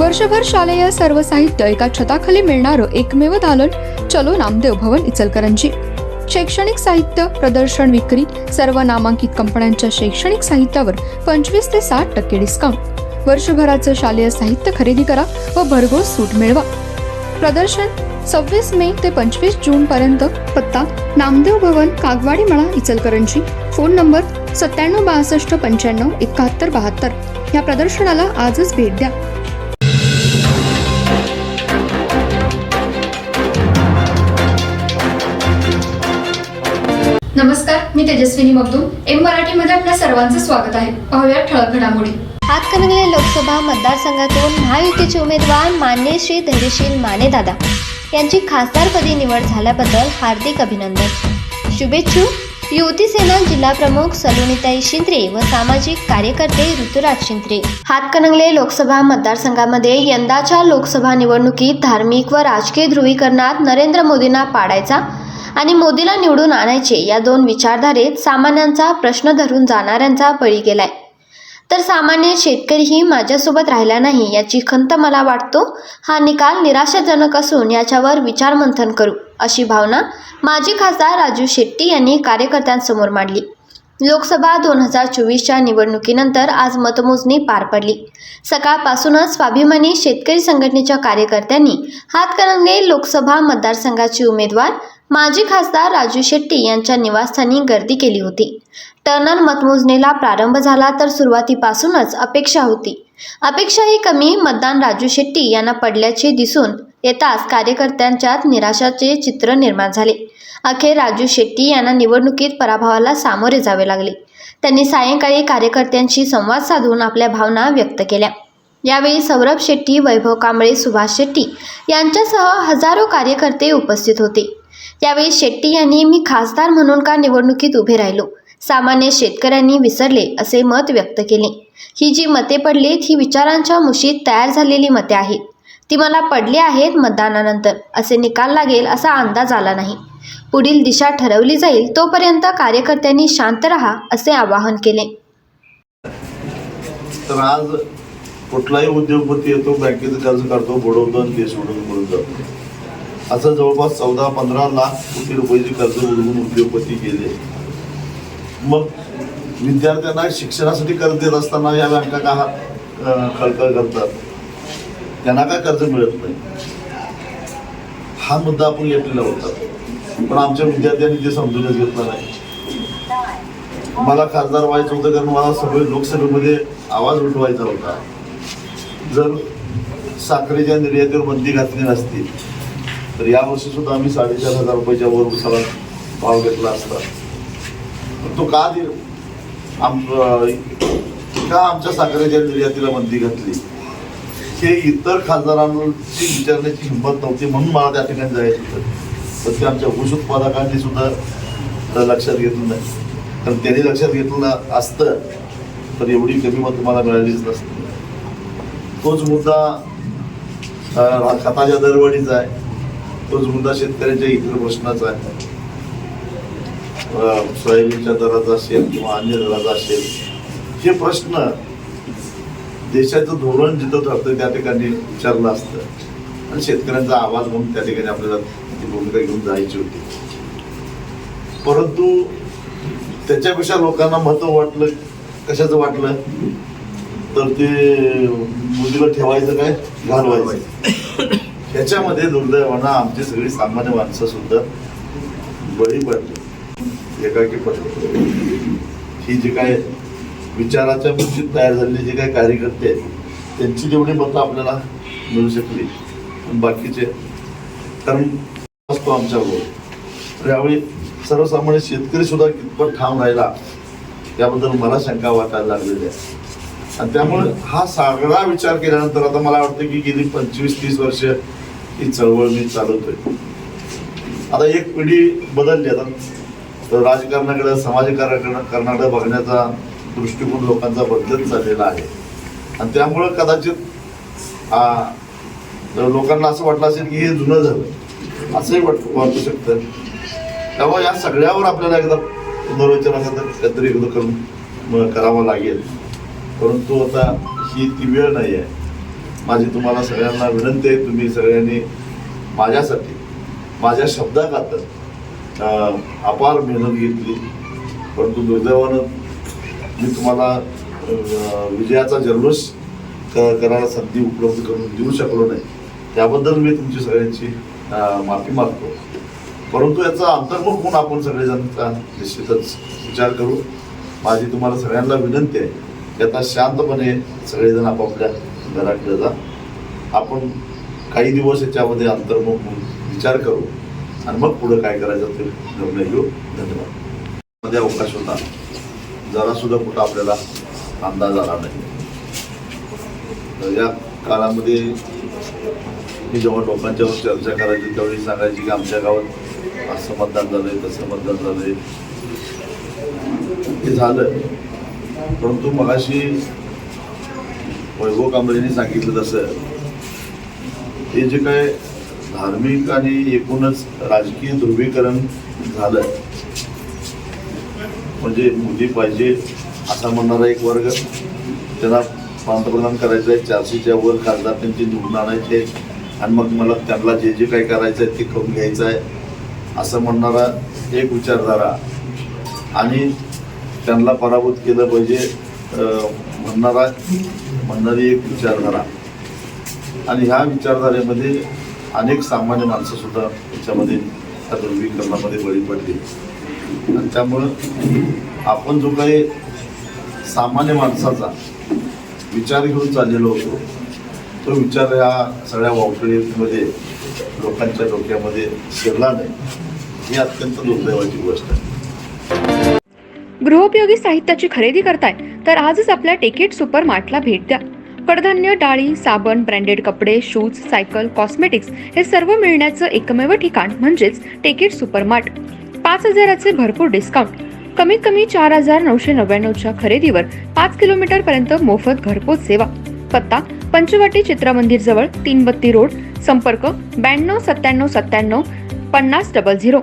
वर्षभर शालेय सर्व साहित्य एका छताखाली मिळणारं एकमेव दालन चलो नामदेव भवन इचलकरंजी। शैक्षणिक साहित्य प्रदर्शन विक्री सर्व नामांकित कंपन्यांच्या शैक्षणिक साहित्यावर 25 ते 60% डिस्काउंट। वर्षभराचं शालेय साहित्य खरेदी करा व भरघोस सूट मिळवा। प्रदर्शन 26 मे ते 25 जून पर्यंत। पत्ता नामदेव भवन, कागवाडी मळा, इचलकरंजी। Phone number 97 62 95 71 72। या प्रदर्शनाला आजच भेट द्या। नमस्कार, मी तेजस्विनी मगदूम। एम मराठीमध्ये आपल्या सर्वांचं स्वागत आहे। पाहूया ठळक घडामोडी। हातकणंगले लोकसभा मतदारसंघातून महायुतीचे उमेदवार माननीय श्री धैर्यशील मानेदादा यांची खासदारपदी निवड झाल्याबद्दल हार्दिक अभिनंदन। शुभेच्छुक युवती सेना जिल्हा प्रमुख सलोनीताई शिंद्रे व सामाजिक कार्यकर्ते ऋतुराज शिंद्रे। हातकणंगले लोकसभा मतदारसंघामध्ये यंदाच्या लोकसभा निवडणुकीत धार्मिक व राजकीय ध्रुवीकरणात नरेंद्र मोदींना पाडायचा आणि मोदीला निवडून आणायचे या दोन विचारधारेत सामान्यांचा प्रश्न धरून जाणाऱ्यांचा बळी गेलाय। तर सामान्य शेतकरीही माझ्यासोबत राहिला नाही याची खंत मला वाटतो। हा निकाल निराशाजनक असून याच्यावर विचारमंथन करू अशी भावना माजी खासदार राजू शेट्टी यांनी कार्यकर्त्यांसमोर मांडली। लोकसभा 2024च्या निवडणुकीनंतर आज मतमोजणी पार पडली। सकाळपासूनच स्वाभिमानी शेतकरी संघटनेच्या कार्यकर्त्यांनी हातकणंगले लोकसभा मतदारसंघाचे उमेदवार माजी खासदार राजू शेट्टी यांच्या निवासस्थानी गर्दी केली होती। टर्नर मतमोजणीला प्रारंभ झाला तर सुरुवातीपासूनच अपेक्षा होती। अपेक्षाही कमी मतदान राजू शेट्टी यांना पडल्याचे दिसून येताच कार्यकर्त्यांच्यात निराशाचे चित्र निर्माण झाले। अखेर राजू शेट्टी यांना निवडणुकीत पराभवाला सामोरे जावे लागले। त्यांनी सायंकाळी कार्यकर्त्यांशी संवाद साधून आपल्या भावना व्यक्त केल्या। यावेळी सौरभ शेट्टी, वैभव कांबळे, सुभाष शेट्टी यांच्यासह हजारो कार्यकर्ते उपस्थित होते। यावेळी शेट्टी यांनी मी खासदार म्हणून का निवडणुकीत उभे राहिलो, सामान्य शेतकऱ्यांनी विसरले असे मत व्यक्त केले। ही जी मते पडलीत ही विचारांच्या मुशीत तयार झालेली मते आहेत। ती मला पडली आहेत मतदानानंतर असे निकाल लागेल असा अंदाज आला नाही। पुढील दिशा ठरवली जाईल तोपर्यंत कार्यकर्त्यांनी शांत राहा असे आवाहन केले। तर आज कुठलाही उद्योगपती येतो, बँकेचं कर्ज काढतो, बुडवतो आणि ते सोडून बोलून जातो। असं जवळपास 14-15 लाख कोटी रुपयाची कर्ज उडवून उद्योगपती गेले। मग विद्यार्थ्यांना शिक्षणासाठी कर्ज देत असताना या बँका का खळखळ करतात, त्यांना काय कर्ज मिळत नाही, हा मुद्दा आपण घेतलेला होता। पण आमच्या विद्यार्थ्यांनी ते समजूनच घेतलं नाही। मला खासदार व्हायचं होतं कारण मला सगळे लोकसभेमध्ये आवाज उठवायचा होता। जर साखरेच्या निर्यातीवर बंदी घातली नसती तर यावर्षी सुद्धा आम्ही 4,500 रुपयाच्या वर उसाला भाव घेतला असता। तो का आमच्या साखरेच्या निर्यातीला बंदी घातली हे इतर खासदारांची विचारण्याची हिंमत नव्हती, म्हणून मला त्या ठिकाणी जायचं होतं। पण ते आमच्या ऊस उत्पादकांनी सुद्धा लक्षात घेतलं नाही, कारण त्यांनी लक्षात घेतलं असतं तर एवढी कमी मतं मला मिळालीच नसती। तोच मुद्दा खताच्या दरवाढीचा आहे, तोच मुद्दा शेतकऱ्यांच्या इतर प्रश्नाचा आहे। सोयाबीनच्या दराचा असेल किंवा अन्य दराचा असेल, हे प्रश्न देशाचं धोरण जिथं ठरतं त्या ठिकाणी विचारलं असतं आणि शेतकऱ्यांचा आवाज म्हणून त्या ठिकाणी आपल्याला ती भूमिका घेऊन जायची होती। परंतु त्याच्यापेक्षा लोकांना महत्त्व वाटलं, कशाचं वाटलं तर ते मोदीला ठेवायचं काय घालवायचं। ह्याच्यामध्ये दुर्दैवानं आमची सगळी सामान्य माणसं सुद्धा बळी पडली, एकाकी पडली। ही जी काय विचाराच्या मुशीत तयार झालेली जे काही कार्यकर्ते आहेत त्यांची जेवढी मतं आपल्याला मिळू शकली, बाकीचे कारण असतो आमच्याबरोबर। यावेळी सर्वसामान्य शेतकरी सुद्धा कितपत ठाम राहिला याबद्दल मला शंका वाटायला लागलेली आहे। आणि त्यामुळे हा सगळा विचार केल्यानंतर आता मला वाटतं की गेली 25-30 वर्ष ही चळवळ मी चालवतोय। आता एक पिढी बदलली, आता राजकारणाकडे समाजकारणाकडे बघण्याचा दृष्टिकोन लोकांचा बदलत चाललेला आहे। आणि त्यामुळं कदाचित लोकांना असं वाटलं असेल की हे जुनं झालं, असंही वाटू शकतं। त्यामुळे या सगळ्यावर आपल्याला एकदा पुनर्विचाराचा काहीतरी करावा लागेल। परंतु आता ही ती वेळ नाही आहे। माझी तुम्हाला सगळ्यांना विनंती आहे, तुम्ही सगळ्यांनी माझ्यासाठी माझ्या शब्दाखातर अपार मेहनत घेतली, परंतु दुर्दैवानं मी तुम्हाला विजयाचा जल्लोष करायला संधी उपलब्ध करून देऊ शकलो नाही. त्याबद्दल मी तुमची सगळ्यांची माफी मागतो. परंतु याचा अंतर्मुख होऊन आपण सगळेजण निश्चितच विचार करू. माझी तुम्हाला सगळ्यांना विनंती आहे की आता शांतपणे सगळेजण आपापल्या घराकडे जा. आपण काही दिवस याच्यामध्ये अंतर्मुख होऊन विचार करू आणि मग पुढे काय करायचं ते निर्णय घेऊ. धन्यवाद. मध्ये अवकाश होता, जरा सुद्धा कुठं आपल्याला अंदाज आला नाही. तर या काळामध्ये मी जेव्हा लोकांच्यावर चर्चा करायची त्यावेळी सांगायची की आमच्या गावात असं मतदान झालंय, तसं मतदान झालंय. हे झालं, परंतु मगाशी वैभव कांबळेंनी सांगितलं तसं हे जे काय धार्मिक आणि एकूणच राजकीय ध्रुवीकरण झालं, म्हणजे मोदी पाहिजे असा म्हणणारा एक वर्ग, त्यांना पंतप्रधान करायचं आहे, 400च्या वर खासदार त्यांची निवडून आणायचे आणि मग मला त्यांना जे जे काही करायचं आहे ते करून घ्यायचं आहे असं म्हणणारा एक विचारधारा, आणि त्यांना पराभूत केलं पाहिजे म्हणणारी एक विचारधारा. आणि ह्या विचारधारेमध्ये अनेक सामान्य माणसं सुद्धा त्याच्यामध्ये त्या ध्रुवीकरणामध्ये बळी पडली. आणि त्यामुळं आपण जो काही सामान्य माणसाचा विचार घेऊन चाललेलो होतो तो विचार ह्या सगळ्या वावटळीमध्ये लोकांच्या डोक्यामध्ये शिरला नाही. ही अत्यंत दुर्दैवाची गोष्ट आहे. गृहोपयोगी साहित्याची खरेदी करताय तर आजच आपल्या टेकेट सुपर मार्टला भेट द्या. कडधान्य, डाळी, साबण, ब्रँडेड कपडे, शूज, सायकल, कॉस्मेटिक्स हे सर्व मिळण्याचं एकमेव ठिकाण म्हणजेच टेकेट सुपर मार्ट. 5,000चे भरपूर डिस्काउंट. कमीत कमी 4,999च्या खरेदीवर 5 किलोमीटर पर्यंत मोफत घरपोच सेवा. पत्ता पंचवटी चित्रमंदिर जवळ, 3 बत्ती रोड. संपर्क 92 97 97 50 00.